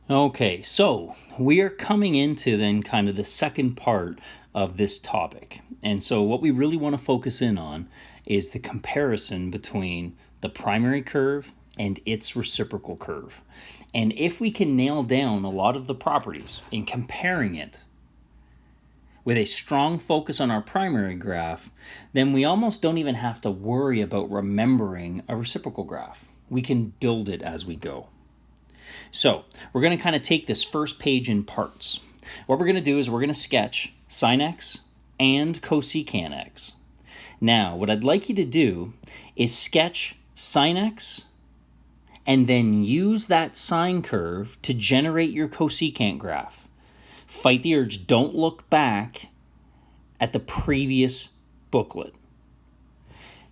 Okay, so we are coming into then kind of the second part of this topic. And so what we really want to focus in on is the comparison between the primary curve and its reciprocal curve. And if we can nail down a lot of the properties in comparing it with a strong focus on our primary graph, then we almost don't even have to worry about remembering a reciprocal graph. We can build it as we go. So we're going to kind of take this first page in parts. What we're going to do is we're going to sketch sine x and cosecant x. Now, what I'd like you to do is sketch sine x and then use that sine curve to generate your cosecant graph. Fight the urge. Don't look back at the previous booklet.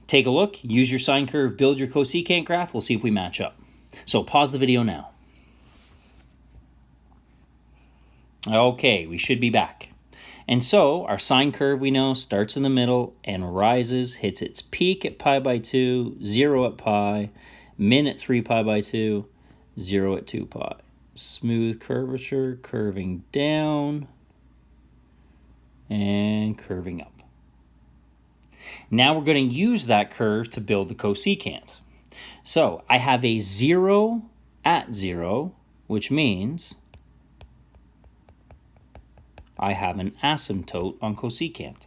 Take a look, use your sine curve, build your cosecant graph. We'll see if we match up. So pause the video now. Okay, we should be back. And so our sine curve, we know, starts in the middle and rises, hits its peak at pi by 2, 0 at pi, min at 3 pi by 2, 0 at 2 pi. Smooth curvature, curving down and curving up. Now we're going to use that curve to build the cosecant. So I have a 0 at 0, which means I have an asymptote on cosecant.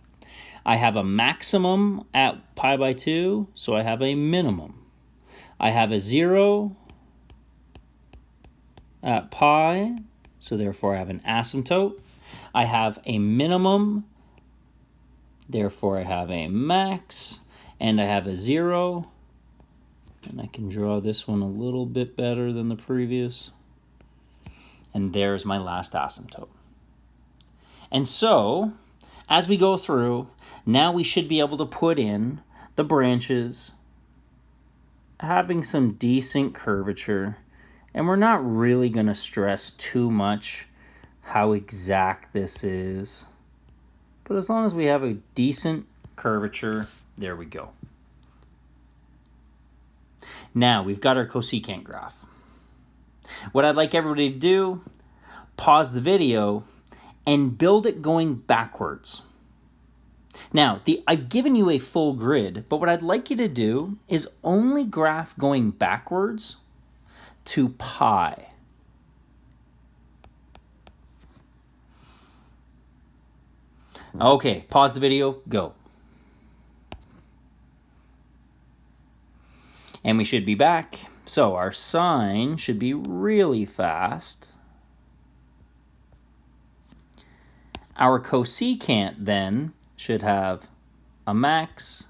I have a maximum at pi by 2, so I have a minimum. I have a 0 at pi, so therefore I have an asymptote. I have a minimum, therefore I have a max, and I have a 0. And I can draw this one a little bit better than the previous. And there's my last asymptote. And so, as we go through, now we should be able to put in the branches, having some decent curvature, and we're not really going to stress too much how exact this is. But as long as we have a decent curvature, there we go. Now, we've got our cosecant graph. What I'd like everybody to do, pause the video and build it going backwards. Now, I've given you a full grid, but what I'd like you to do is only graph going backwards to pi. Okay, pause the video, go. And we should be back. So our sine should be really fast. Our cosecant then should have a max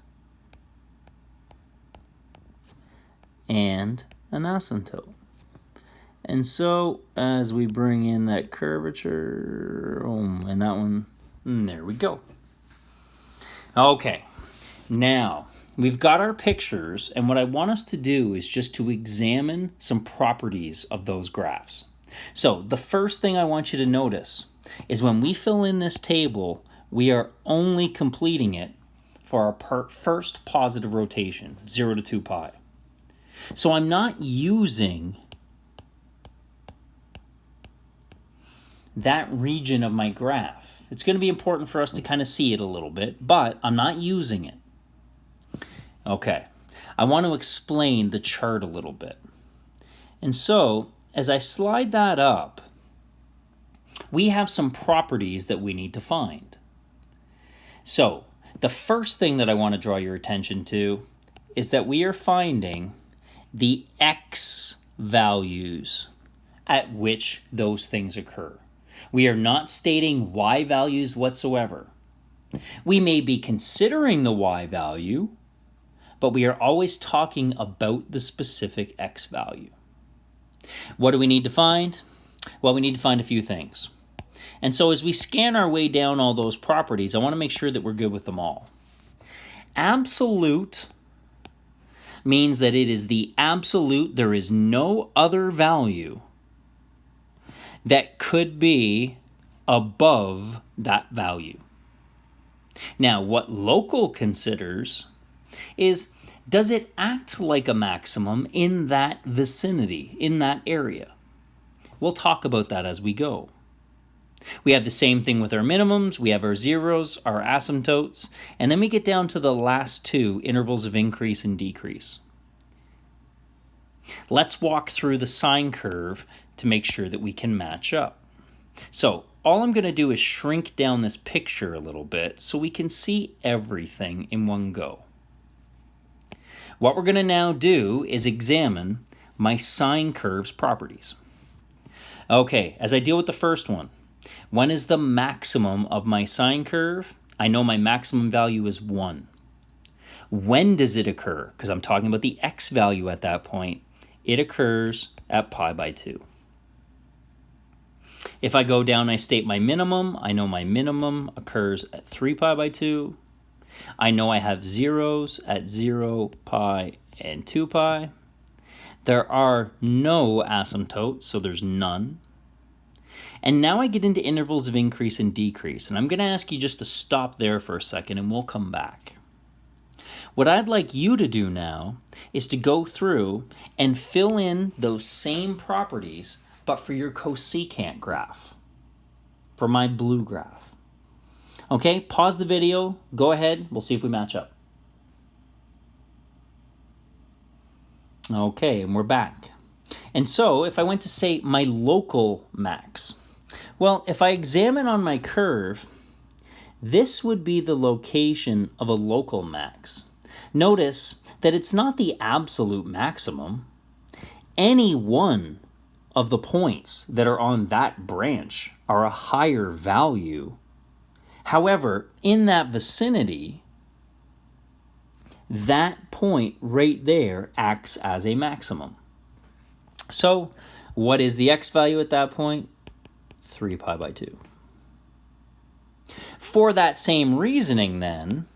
and an asymptote. And so as we bring in that curvature, and that one, and there we go. Okay, now we've got our pictures, and what I want us to do is just to examine some properties of those graphs. So the first thing I want you to notice is when we fill in this table, we are only completing it for our first positive rotation, 0 to 2 pi. So I'm not using that region of my graph. It's going to be important for us to kind of see it a little bit, but I'm not using it. Okay, I want to explain the chart a little bit. And so, as I slide that up, we have some properties that we need to find. So, the first thing that I want to draw your attention to is that we are finding the x values at which those things occur. We are not stating y values whatsoever. We may be considering the y value, but we are always talking about the specific x value. What do we need to find? Well, we need to find a few things. And so as we scan our way down all those properties, I want to make sure that we're good with them all. Absolute means that it is the absolute, there is no other value that could be above that value. Now, what local considers is, does it act like a maximum in that vicinity, in that area? We'll talk about that as we go. We have the same thing with our minimums, we have our zeros, our asymptotes, and then we get down to the last two, intervals of increase and decrease. Let's walk through the sine curve to make sure that we can match up. So all I'm going to do is shrink down this picture a little bit so we can see everything in one go. What we're going to now do is examine my sine curve's properties. Okay, as I deal with the first one, when is the maximum of my sine curve? I know my maximum value is 1. When does it occur? Because I'm talking about the x value at that point. It occurs at pi by 2. If I go down, I state my minimum. I know my minimum occurs at 3 pi by 2. I know I have zeros at 0, pi, and 2 pi. There are no asymptotes, so there's none. And now I get into intervals of increase and decrease. And I'm going to ask you just to stop there for a second and we'll come back. What I'd like you to do now is to go through and fill in those same properties, but for your cosecant graph, for my blue graph. Okay, pause the video, go ahead, we'll see if we match up. Okay, and we're back. And so if I went to say my local max, well, if I examine on my curve, this would be the location of a local max. Notice that it's not the absolute maximum. Any one of the points that are on that branch are a higher value. However, in that vicinity, that point right there acts as a maximum. So, what is the x value at that point? 3 pi by 2. For that same reasoning then,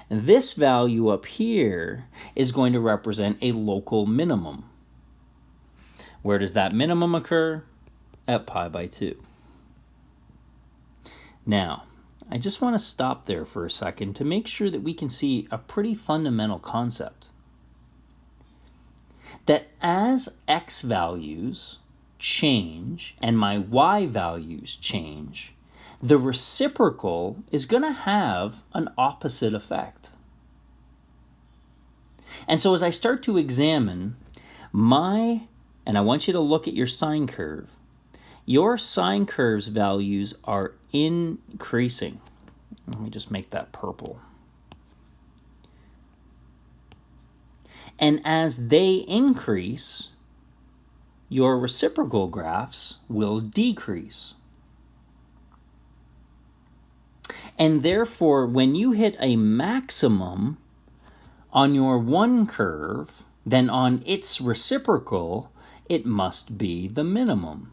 this value up here is going to represent a local minimum. Where does that minimum occur? At pi by 2. Now, I just want to stop there for a second to make sure that we can see a pretty fundamental concept. That as x values change and my y values change, the reciprocal is going to have an opposite effect. And so as I start to examine and I want you to look at your sine curve, your sine curve's values are increasing. Let me just make that purple. And as they increase, your reciprocal graphs will decrease. And therefore, when you hit a maximum on your one curve, then on its reciprocal, it must be the minimum.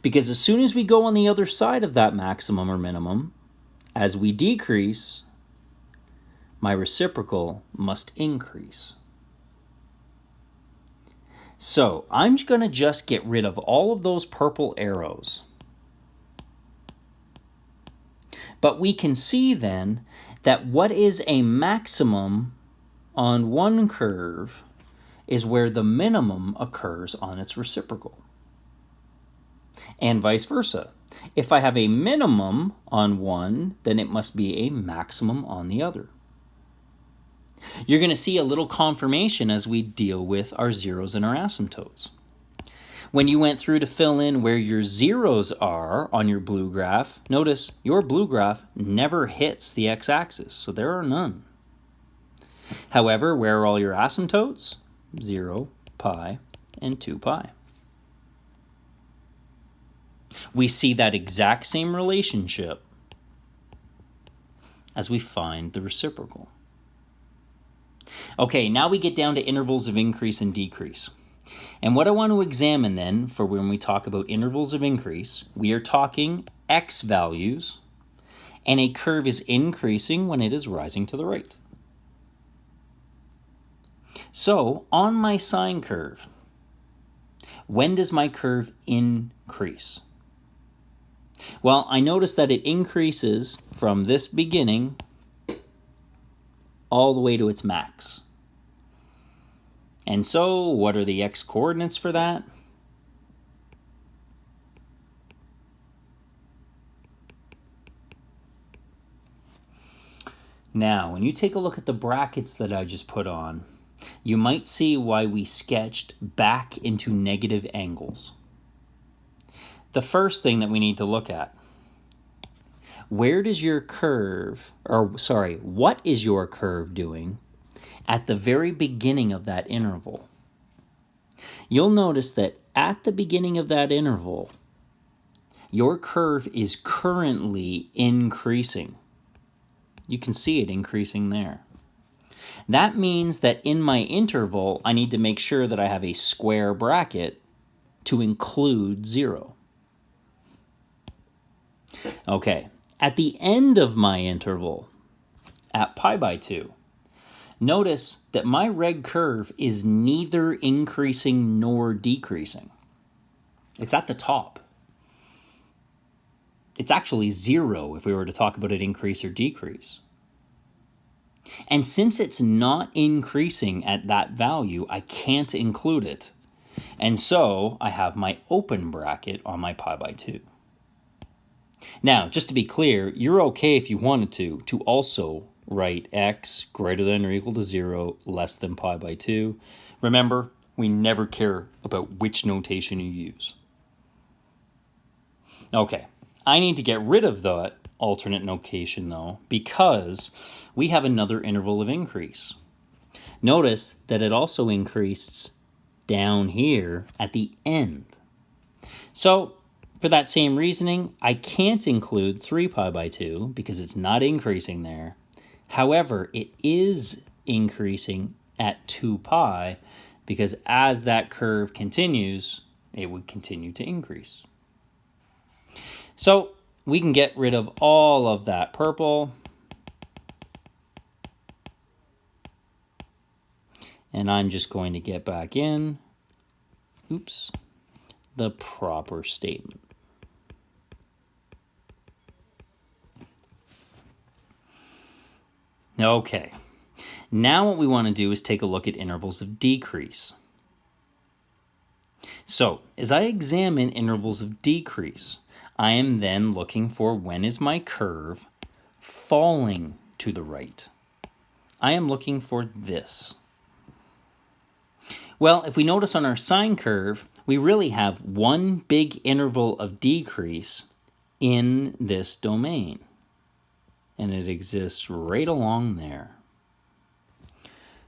Because as soon as we go on the other side of that maximum or minimum, as we decrease, my reciprocal must increase. So I'm going to just get rid of all of those purple arrows. But we can see then that what is a maximum on one curve is where the minimum occurs on its reciprocal. And vice versa. If I have a minimum on one, then it must be a maximum on the other. You're going to see a little confirmation as we deal with our zeros and our asymptotes. When you went through to fill in where your zeros are on your blue graph, notice your blue graph never hits the x-axis, so there are none. However, where are all your asymptotes? 0, pi, and 2 pi. We see that exact same relationship as we find the reciprocal. Okay, now we get down to intervals of increase and decrease. And what I want to examine then, for when we talk about intervals of increase, we are talking x values, and a curve is increasing when it is rising to the right. So, on my sine curve, when does my curve increase? Well, I notice that it increases from this beginning all the way to its max. And so, what are the x coordinates for that? Now, when you take a look at the brackets that I just put on, you might see why we sketched back into negative angles. The first thing that we need to look at, where does your curve, what is your curve doing at the very beginning of that interval? You'll notice that at the beginning of that interval, your curve is currently increasing. You can see it increasing there. That means that in my interval, I need to make sure that I have a square bracket to include 0. Okay, at the end of my interval, at pi by 2, notice that my red curve is neither increasing nor decreasing. It's at the top. It's actually 0 if we were to talk about an increase or decrease. And since it's not increasing at that value, I can't include it. And so I have my open bracket on my pi by 2. Now, just to be clear, you're okay if you wanted to also write x greater than or equal to 0 less than pi by 2. Remember, we never care about which notation you use. Okay, I need to get rid of that alternate notation though, because we have another interval of increase. Notice that it also increased down here at the end. So for that same reasoning, I can't include 3 pi by 2 because it's not increasing there. However, it is increasing at 2 pi because as that curve continues, it would continue to increase. So we can get rid of all of that purple. And I'm just going to get back in, the proper statement. Okay, now what we want to do is take a look at intervals of decrease. So, as I examine intervals of decrease, I am then looking for when is my curve falling to the right. I am looking for this. Well, if we notice on our sine curve, we really have one big interval of decrease in this domain. And it exists right along there.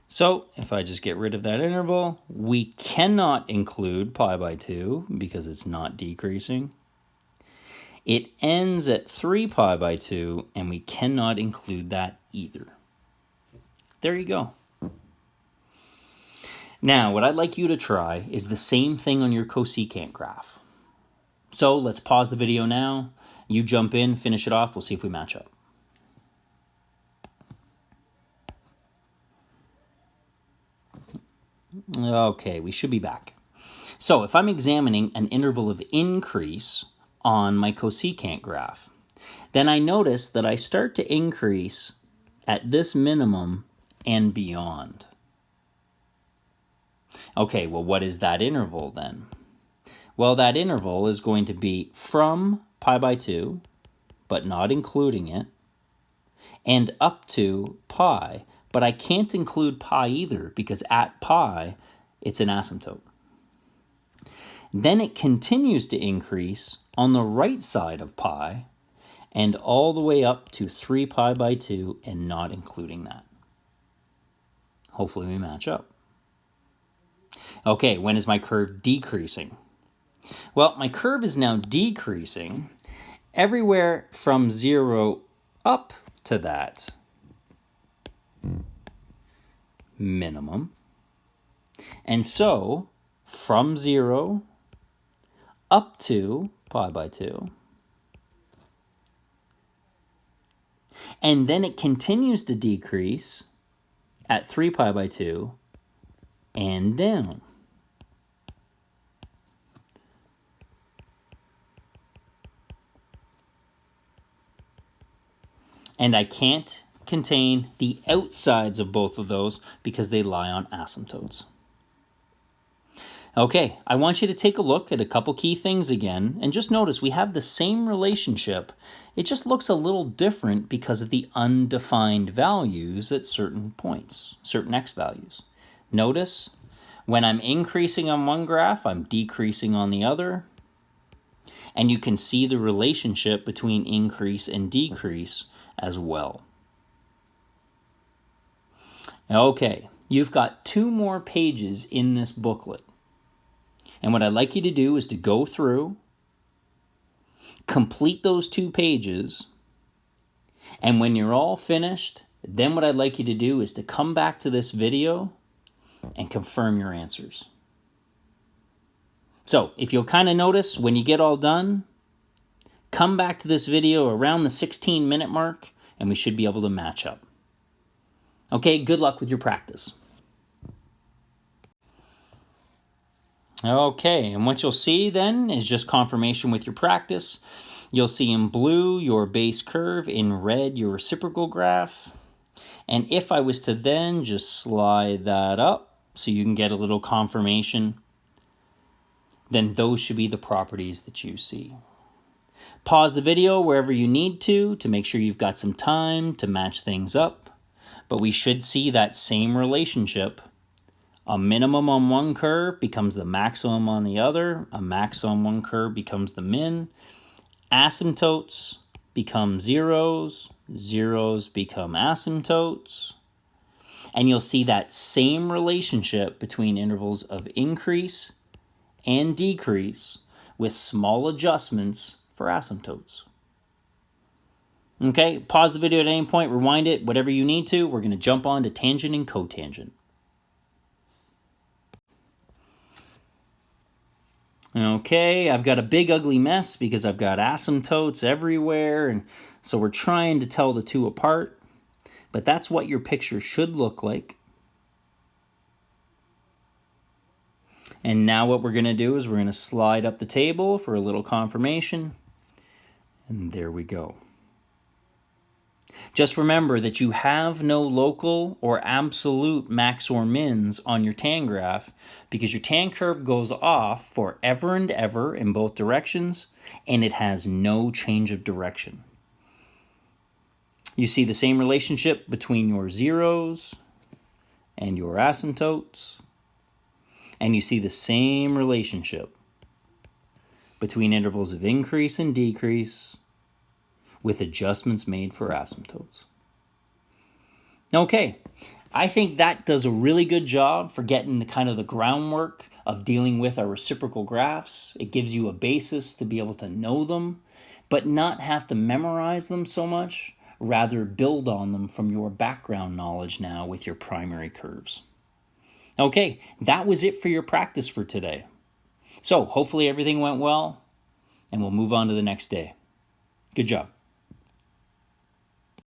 So if I just get rid of that interval, we cannot include pi by 2 because it's not decreasing. It ends at 3 pi by 2, and we cannot include that either. There you go. Now, what I'd like you to try is the same thing on your cosecant graph. So let's pause the video now. You jump in, finish it off. We'll see if we match up. Okay, we should be back. So if I'm examining an interval of increase on my cosecant graph, then I notice that I start to increase at this minimum and beyond. Okay, well, what is that interval then? Well, that interval is going to be from pi by 2, but not including it, and up to pi, but I can't include pi either because at pi, it's an asymptote. Then it continues to increase on the right side of pi and all the way up to 3 pi by 2 and not including that. Hopefully we match up. Okay, when is my curve decreasing? Well, my curve is now decreasing everywhere from 0 up to that minimum. And so, from 0 up to pi by 2. And then it continues to decrease at 3 pi by 2 and down. And I can't contain the outsides of both of those because they lie on asymptotes. Okay, I want you to take a look at a couple key things again, and just notice we have the same relationship. It just looks a little different because of the undefined values at certain points, certain x values. Notice when I'm increasing on one graph, I'm decreasing on the other. And you can see the relationship between increase and decrease as well. Okay, you've got 2 more pages in this booklet. And what I'd like you to do is to go through, complete those 2 pages, and when you're all finished, then what I'd like you to do is to come back to this video and confirm your answers. So, if you'll kind of notice when you get all done, come back to this video around the 16-minute mark, and we should be able to match up. Okay, good luck with your practice. Okay, and what you'll see then is just confirmation with your practice. You'll see in blue your base curve, in red your reciprocal graph. And if I was to then just slide that up so you can get a little confirmation, then those should be the properties that you see. Pause the video wherever you need to make sure you've got some time to match things up. But we should see that same relationship. A minimum on one curve becomes the maximum on the other. A max on one curve becomes the min. Asymptotes become zeros. Zeros become asymptotes. And you'll see that same relationship between intervals of increase and decrease with small adjustments for asymptotes. Okay, pause the video at any point, rewind it, whatever you need to. We're going to jump on to tangent and cotangent. Okay, I've got a big ugly mess because I've got asymptotes everywhere, and so we're trying to tell the 2 apart, but that's what your picture should look like. And now what we're going to do is we're going to slide up the table for a little confirmation, and there we go. Just remember that you have no local or absolute max or mins on your tan graph because your tan curve goes off forever and ever in both directions, and it has no change of direction. You see the same relationship between your zeros and your asymptotes, and you see the same relationship between intervals of increase and decrease with adjustments made for asymptotes. Okay, I think that does a really good job for getting the groundwork of dealing with our reciprocal graphs. It gives you a basis to be able to know them, but not have to memorize them so much, rather build on them from your background knowledge now with your primary curves. Okay, that was it for your practice for today. So hopefully everything went well, and we'll move on to the next day. Good job.